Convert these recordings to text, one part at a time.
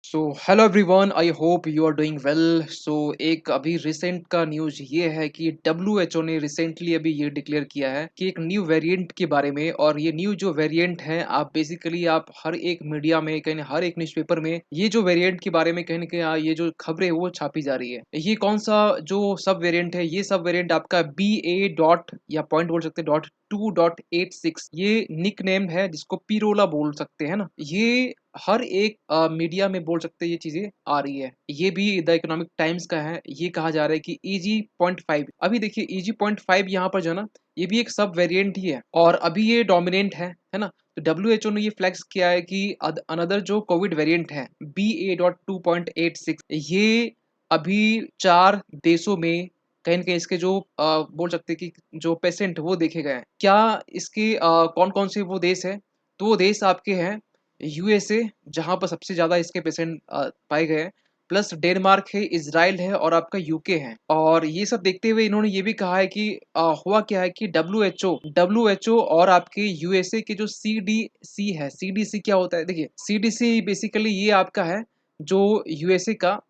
So hello everyone, I hope you are doing well. एक अभी recent का news ये है कि डब्ल्यू ने रिसेंटली अभी ये डिक्लेयर किया है कि एक न्यू वेरिएंट के बारे में। और ये न्यू जो वेरिएंट है, आप बेसिकली आप हर एक मीडिया में, कहीं हर एक न्यूज़पेपर में ये जो वेरिएंट के बारे में कहीं ना कहीं ये जो खबरें वो छापी जा रही है। ये कौन सा जो सब वेरिएंट है? ये सब वेरिएंट आपका BA. या पॉइंट बोल सकते हैं .2.86, ये निक नेम है जिसको पिरोला बोल सकते हैं ना। ये हर एक मीडिया में बोल सकते हैं ये चीजें आ रही है। ये भी द इकोनॉमिक टाइम्स का है। ये कहा जा रहा है कि EG.5, अभी देखिए EG.5 यहाँ पर जो है ना, ये भी एक सब वेरिएंट ही है और अभी ये डोमिनेंट है ना। तो WHO ने ये फ्लैक्स किया है कि अनदर जो कोविड वेरिएंट है BA.2.86, ये अभी 4 देशों में कहीं न कहीं इसके जो बोल सकते हैं कि जो पेशेंट वो देखे गए हैं। क्या इसके कौन-कौन से वो देश हैं? तो वो देश आपके हैं USA, जहाँ पर सबसे ज़्यादा इसके पेशेंट पाए गए हैं, प्लस डेनमार्क है, इज़राइल है और आपका यूके है। और ये सब देखते हुए इन्होंने ये भी कहा है कि हुआ क्या है कि डब्ल्यूएचओ और आपके USA के जो CDC है। CDC क्या होता है? देखिए, CDC बेसिकली ये आपका है जो USA का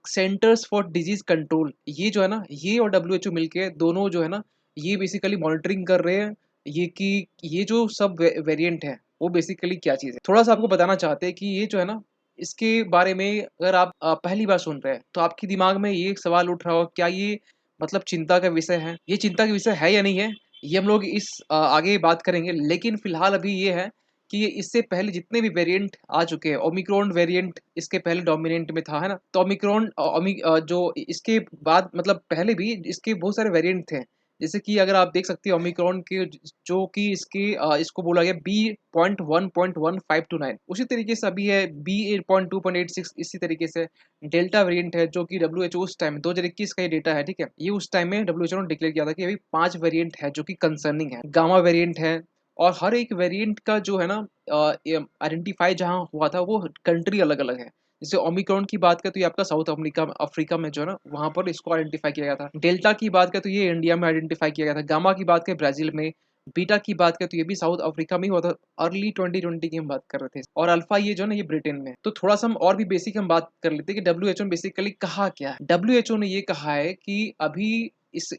सेंटर्स फॉर डिजीज कंट्रोल। ये जो है ना, ये और WHO मिलके दोनों जो है ना, ये बेसिकली मॉनिटरिंग कर रहे हैं ये कि ये जो सब वेरिएंट है वो बेसिकली क्या चीज़ है। थोड़ा सा आपको बताना चाहते हैं कि ये जो है ना, इसके बारे में अगर आप पहली बार सुन रहे हैं तो आपके दिमाग में ये एक सवाल उठ रहा होगा, क्या ये मतलब चिंता का विषय है? ये चिंता का विषय है या नहीं है, ये हम लोग इस आगे बात करेंगे। लेकिन फिलहाल अभी ये है कि ये इससे पहले जितने भी वेरिएंट आ चुके हैं, ओमिक्रॉन वेरिएंट इसके पहले डोमिनेंट में था, है ना। तो जो इसके बाद मतलब पहले भी इसके बहुत सारे वेरिएंट थे। जैसे कि अगर आप देख सकते हैं ओमिक्रॉन के जो कि इसको बोला गया B.1.159, उसी तरीके से अभी है BA.2.86। इसी तरीके से डेल्टा वेरिएंट है जो कि WHO उस टाइम 2021 का ये डेटा है, ठीक है। ये उस टाइम में WHO ने डिक्लेयर किया था कि अभी 5 वेरिएंट है जो कि कंसर्निंग है। गामा वेरिएंट है। और हर एक वेरिएंट का जो है ना आइडेंटिफाई जहाँ हुआ था वो कंट्री अलग अलग है। जैसे ओमिक्रॉन की बात करें तो ये आपका साउथ अफ्रीका अफ्रीका में जो है ना, वहां पर इसको आइडेंटिफाई किया गया था। डेल्टा की बात करें तो ये इंडिया में आइडेंटिफाई किया गया था। गामा की बात करें ब्राजील में। बीटा की बात करें तो ये भी साउथ अफ्रीका में ही हुआ था। अर्ली 2020 की हम बात कर रहे थे। और अल्फा ये जो है ना, ये ब्रिटेन में। तो थोड़ा सा हम और भी बेसिक हम बात कर लेते हैं कि WHO ने बेसिकली कहा क्या है। WHO ने ये कहा है कि अभी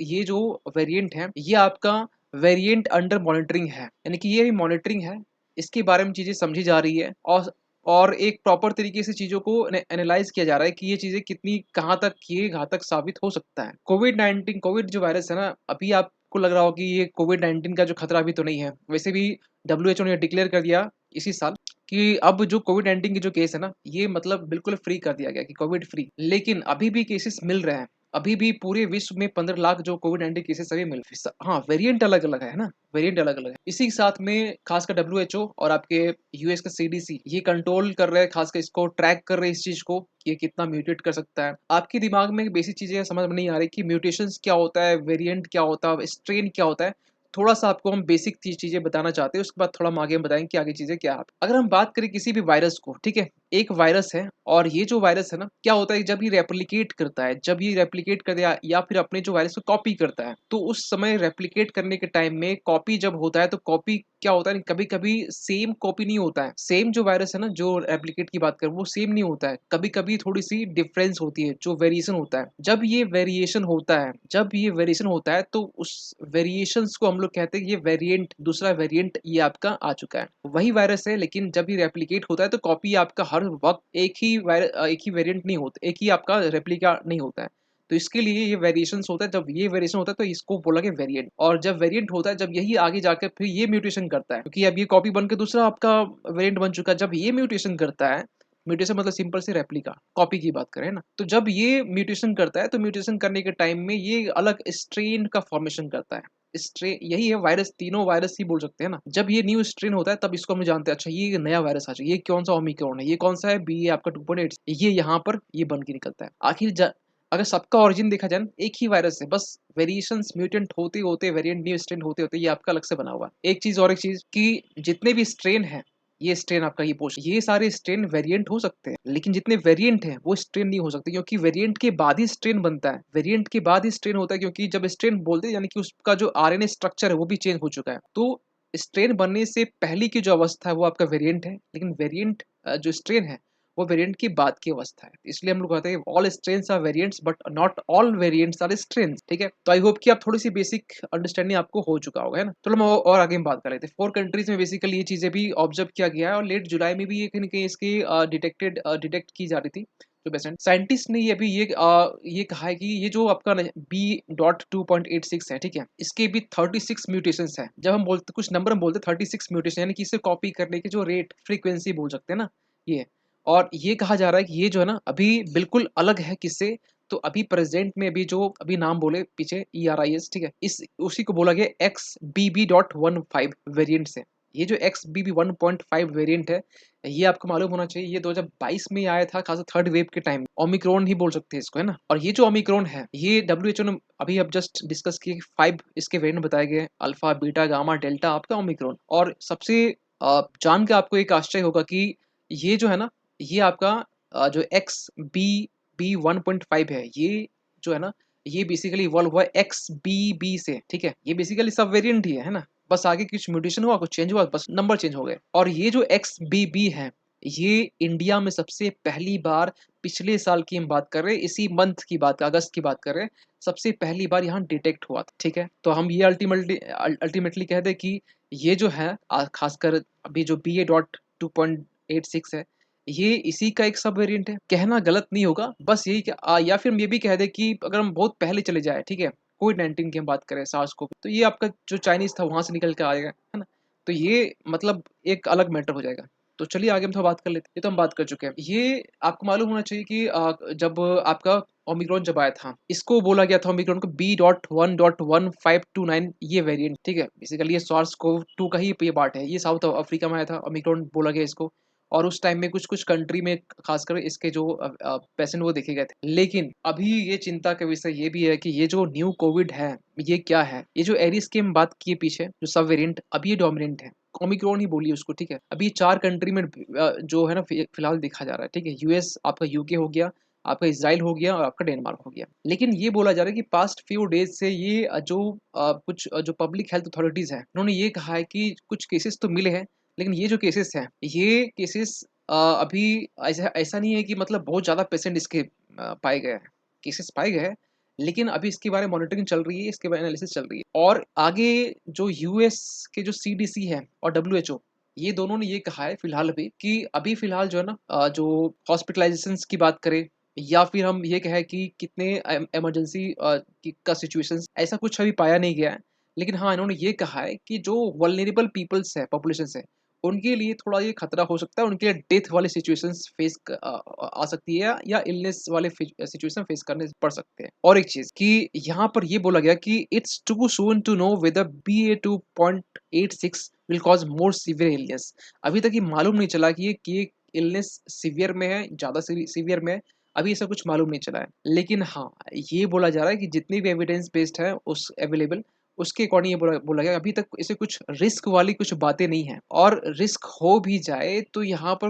ये जो वेरिएंट है ये आपका वेरिएंट अंडर मॉनिटरिंग है, यानी कि ये भी मॉनिटरिंग है। इसके बारे में चीजें समझी जा रही है और एक प्रॉपर तरीके से चीज़ों को एनालाइज किया जा रहा है कि ये चीज़ें कितनी कहाँ तक ये घातक साबित हो सकता है। कोविड जो वायरस है ना, अभी आपको लग रहा हो कि ये कोविड-19 का जो खतरा अभी तो नहीं है। वैसे भी WHO ने डिक्लेयर कर दिया इसी साल कि अब जो कोविड-19 के जो केस है ना, ये मतलब बिल्कुल फ्री कर दिया गया कि कोविड फ्री। लेकिन अभी भी केसेस मिल रहे हैं। अभी भी पूरे विश्व में 15 लाख जो कोविड-19 केसेस अभी मिल रहे हैं। हाँ, वेरिएंट अलग-अलग है ना? वेरिएंट अलग-अलग है। इसी के साथ में खासकर WHO और आपके यूएस का CDC ये कंट्रोल कर रहे हैं, खासकर इसको ट्रैक कर रहे हैं इस चीज को कि ये कितना म्यूटेट कर सकता है। आपके दिमाग में बेसिक चीजें समझ में नहीं आ रही कि म्यूटेशंस क्या होता है, वेरिएंट क्या होता है, स्ट्रेन क्या होता है। थोड़ा सा आपको हम बेसिक चीजें बताना चाहते हैं, उसके बाद थोड़ा हम आगे बताएंगे कि आगे चीजें क्या है। अगर हम बात करें किसी भी वायरस को, ठीक है, एक वायरस है और ये जो वायरस है ना, क्या होता है जब ये रेप्लिकेट करता है, जब ये रेप्लिकेट कर या फिर अपने जो वायरस को कॉपी करता है, तो उस समय रेप्लिकेट करने के टाइम में कॉपी जब होता है तो कॉपी क्या होता है, कभी कभी सेम कॉपी नहीं होता है। सेम जो वायरस है ना, जो रेप्लिकेट की बात करें वो सेम नहीं होता है। कभी कभी थोड़ी सी डिफरेंस होती है, जो वेरिएशन होता है। जब ये वेरिएशन होता है तो उस वेरिएशंस को हम लोग कहते हैं कि ये वेरिएंट, दूसरा वेरिएंट ये आपका आ चुका है। वही वायरस है, लेकिन जब ये रेप्लिकेट होता है तो कॉपी आपका हर वक्त एक ही वेरिएंट नहीं होता, एक ही आपका रेप्लिका नहीं होता है। तो इसके लिए ये वेरिएशंस होता है। जब ये वेरिएशन होता है तो इसको बोला गया वेरिएंट। और जब वेरिएंट होता है, जब यही आगे जाकर फिर ये म्यूटेशन करता है, क्योंकि अब ये कॉपी बन के दूसरा आपका वेरिएंट बन चुका है। जब ये म्यूटेशन करता है, म्यूटेशन मतलब सिंपल से रेप्लिका, कॉपी की बात करें ना, तो जब ये म्यूटेशन करता है तो म्यूटेशन करने के टाइम में ये अलग स्ट्रेन का फॉर्मेशन करता है। स्ट्रेन यही है वायरस, तीनों वायरस ही बोल सकते हैं ना। जब ये न्यू स्ट्रेन होता है तब इसको हम जानते हैं, अच्छा ये नया वायरस आ चुका है। ये कौन सा ओमिक्रॉन है, ये कौन सा है बी आपका 2.8, ये यहाँ पर ये बन के निकलता है। अगर सबका ओरिजिन देखा जाए, एक ही वायरस है, बस वेरिएशंस म्यूटेंट होते होते, वेरिएंट न्यू स्ट्रेन होते होते ये आपका अलग से बना हुआ है। एक चीज कि जितने भी स्ट्रेन है, ये स्ट्रेन आपका ये पोस्ट, ये सारे स्ट्रेन वेरिएंट हो सकते हैं, लेकिन जितने वेरिएंट हैं वो स्ट्रेन नहीं हो सकते, क्योंकि वेरिएंट के बाद ही स्ट्रेन बनता है। वेरिएंट के बाद ही स्ट्रेन होता है, क्योंकि जब स्ट्रेन बोलते हैं यानी कि उसका जो RNA स्ट्रक्चर है वो भी चेंज हो चुका है। तो स्ट्रेन बनने से पहले की जो अवस्था है वो आपका वेरिएंट है, लेकिन वेरिएंट जो स्ट्रेन है वो वेरिएंट की बाद की अवस्था है। इसलिए हम लोग कहते हैं all strains are variants but not all variants are strains, ठीक है। तो आई होप कि आप थोड़ी सी बेसिक अंडरस्टैंडिंग आपको हो चुका होगा, है ना। चलो मैं और आगे में बात कर लेते हैं। 4 कंट्रीज में बेसिकली ये चीजें भी ऑब्जर्व किया गया है और लेट जुलाई में भी ये कहीं न कहीं इसकी डिटेक्ट की जा रही थी। जो पेशेंट साइंटिस्ट ने ये अभी ये कहा है कि ये जो आपका B.2.86 है, ठीक है, इसके भी 36 म्यूटेशंस है। जब हम बोलते कुछ नंबर हम बोलते 36 म्यूटेशन, यानी कि इसे कॉपी करने की जो रेट फ्रीक्वेंसी बोल सकते हैं ना, ये। और ये कहा जा रहा है कि ये जो है ना अभी बिल्कुल अलग है किससे। तो अभी प्रेजेंट में अभी जो अभी नाम बोले पीछे ERIS, ठीक है, इस उसी को बोला गया XBB.15 वेरिएंट से। ये जो XBB.1.5 वेरिएंट है, ये आपको मालूम होना चाहिए, ये 2022 में ही आया था, खासा थर्ड वेव के टाइम। ओमिक्रॉन ही बोल सकते हैं इसको, है ना। और ये जो ओमिक्रॉन है, ये WHO ने अभी अब जस्ट डिस्कस किए, 5 इसके वेरिएंट बताए गए, अल्फा, बीटा, गामा, डेल्टा, आपका ओमिक्रॉन। और सबसे जान के आपको एक आश्चर्य होगा कि ये जो है ना, ये आपका जो XBB.1.5 है, ये जो है ना, ये बेसिकली इवॉल्व हुआ है XBB से, ठीक है। ये बेसिकली सब वेरिएंट ही है ना। बस आगे कुछ म्यूटेशन हुआ, कुछ चेंज हुआ, बस नंबर चेंज हो गए। और ये जो XBB है, ये इंडिया में सबसे पहली बार पिछले साल की हम बात कर रहे हैं, इसी मंथ की बात, अगस्त की बात कर रहे हैं, सबसे पहली बार यहाँ डिटेक्ट हुआ था, ठीक है। तो हम ये अल्टीमेटली कह दें कि ये जो है खासकर अभी जो BA.2.86 है, ये इसी का एक सब वेरिएंट है। कहना गलत नहीं होगा, बस यही या फिर हम ये भी कह दें कि अगर हम बहुत पहले चले जाए, ठीक है, कोविड-19 की हम बात करें, सार्स को, तो ये आपका जो चाइनीज था वहां से निकल के आएगा, है ना। तो ये मतलब एक अलग मैटर हो जाएगा। तो चलिए आगे हम थोड़ा बात कर लेते हैं। ये तो हम बात कर चुके हैं। ये आपको मालूम होना चाहिए कि जब आपका ओमिक्रॉन जब आया था, इसको बोला गया था ओमिक्रॉन को B.1.1529, ये वेरिएंट, ठीक है। बेसिकली ये सार्स कोव 2 का ही ये पार्ट है। ये साउथ अफ्रीका में आया था, ओमिक्रॉन बोला गया इसको। और उस टाइम में कुछ कुछ कंट्री में खासकर इसके जो पेशेंट वो देखे गए थे। लेकिन अभी ये चिंता का विषय ये भी है कि ये जो न्यू कोविड है, ये क्या है। ये जो एरिस की हम बात किए पीछे, जो सब वेरिएंट, अभी ये डोमिनेंट है। ओमिक्रॉन ही बोलिए उसको, ठीक है। अभी 4 कंट्री में जो है ना फिलहाल देखा जा रहा है, ठीक है। US, आपका UK हो गया, आपका इसराइल हो गया और आपका डेनमार्क हो गया। लेकिन ये बोला जा रहा है कि पास्ट फ्यू डेज से ये कुछ जो पब्लिक हेल्थ अथॉरिटीज हैं, उन्होंने ये कहा है कि कुछ केसेस तो मिले हैं, लेकिन ये जो केसेस हैं, ये केसेस अभी ऐसा ऐसा नहीं है कि मतलब बहुत ज़्यादा पेशेंट इसके पाए गए हैं, केसेस पाए गए हैं। लेकिन अभी इसके बारे में मॉनिटरिंग चल रही है, इसके बारे में एनालिसिस चल रही है। और आगे जो US के जो CDC है और WHO, ये दोनों ने ये कहा है फिलहाल अभी कि अभी फिलहाल जो है ना जो हॉस्पिटलाइजेशंस की बात करें, या फिर हम ये कहें कि कितने इमरजेंसी का सिचुएशंस, ऐसा कुछ अभी पाया नहीं गया है। लेकिन हाँ, इन्होंने ये कहा है कि जो वल्नरेबल पीपल्स है, पॉपुलेशन है, उनके लिए थोड़ा ये खतरा हो सकता है, उनके लिए डेथ वाले सिचुएशंस आ सकती है, या इलनेस वाले सिचुएशन फेस करने पड़ सकते हैं। और एक चीज कि यहाँ पर ये बोला गया कि it's too soon to know whether BA.2.86 will cause more severe illness. अभी तक ये मालूम नहीं चला कि ये इलनेस सीवियर में है, ज्यादा सीवियर में है। अभी ऐसा कुछ मालूम नहीं चला है। लेकिन हाँ, ये बोला जा रहा है कि जितनी भी एविडेंस बेस्ड है उस अवेलेबल, उसके अकॉर्डिंग ये बोला गया अभी तक इसे कुछ रिस्क वाली कुछ बातें नहीं है। और रिस्क हो भी जाए तो यहाँ पर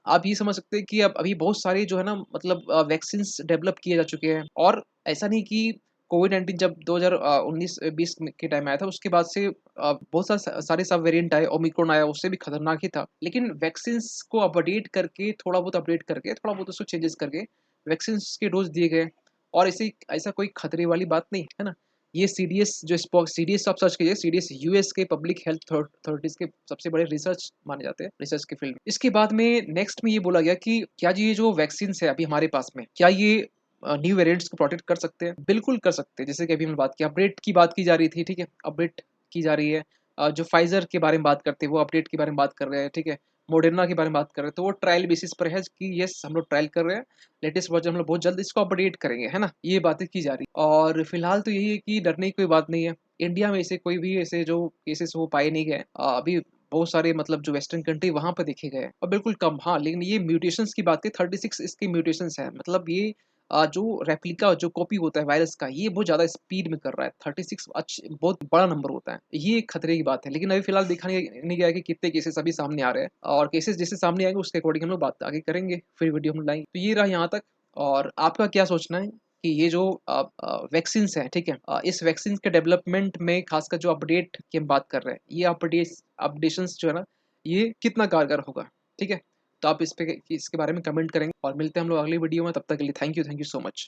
आप ये समझ सकते हैं कि अब अभी बहुत सारे जो है ना मतलब वैक्सीन्स डेवलप किए जा चुके हैं। और ऐसा नहीं कि कोविड-19 जब 2019-20 के टाइम आया था, उसके बाद से बहुत सारे सब वेरिएंट आए, ओमिक्रॉन आया, उससे भी खतरनाक ही था। लेकिन वैक्सीन्स को अपडेट करके, थोड़ा बहुत अपडेट करके, थोड़ा बहुत उसको चेंजेस करके वैक्सीन्स के डोज दिए गए। और ऐसे ऐसा कोई खतरे वाली बात नहीं है ना। ये CDS जो CDS आप सर्च कीजिए, CDS US के पब्लिक हेल्थ अथॉरिटीज के सबसे बड़े रिसर्च माने जाते हैं, रिसर्च के फील्ड में। इसके बाद में नेक्स्ट में ये बोला गया कि क्या ये जो वैक्सीन है अभी हमारे पास में, क्या ये न्यू वेरिएंट्स को प्रोटेक्ट कर सकते हैं। बिल्कुल कर सकते हैं। जैसे कि अभी हमने बात की, अपडेट की बात की जा रही थी, ठीक है, अपडेट की जा रही है। जो फाइजर के बारे में बात करते हैं वो अपडेट के बारे में बात कर रहे हैं, ठीक है। मोडर्ना के बारे में बात कर रहे हैं, तो वो ट्रायल बेसिस पर है कि यस हम लोग ट्रायल कर रहे हैं, लेटेस्ट वर्जन हम लोग बहुत जल्द इसको अपडेट करेंगे, है ना। ये बातें की जा रही है। और फिलहाल तो यही है कि डरने की कोई बात नहीं है। इंडिया में ऐसे कोई भी ऐसे जो केसेस वो पाए नहीं गए अभी। बहुत सारे मतलब जो वेस्टर्न कंट्री वहां पर देखे गए और बिल्कुल कम। हाँ, लेकिन ये म्यूटेशंस की बात है, 36 इसके म्यूटेशंस है। मतलब ये जो रेप्लिका जो कॉपी होता है वायरस का, ये बहुत ज्यादा स्पीड में कर रहा है। 36 बहुत बड़ा नंबर होता है, ये एक खतरे की बात है। लेकिन अभी फिलहाल देखा नहीं गया कि कितने केसेस अभी सामने आ रहे हैं, और केसेस जैसे सामने आएंगे उसके अकॉर्डिंग हम लोग बात आगे करेंगे, फिर वीडियो हम लाएंगे। तो ये रहा यहाँ तक। और आपका क्या सोचना है कि ये जो वैक्सीन है, ठीक है, इस वैक्सीन के डेवलपमेंट में खासकर जो अपडेट की हम बात कर रहे हैं, ये अपडेशंस जो है ना, ये कितना कारगर होगा, ठीक है। तो आप इसके बारे में कमेंट करेंगे और मिलते हैं हम लोग अगली वीडियो में। तब तक के लिए थैंक यू सो मच।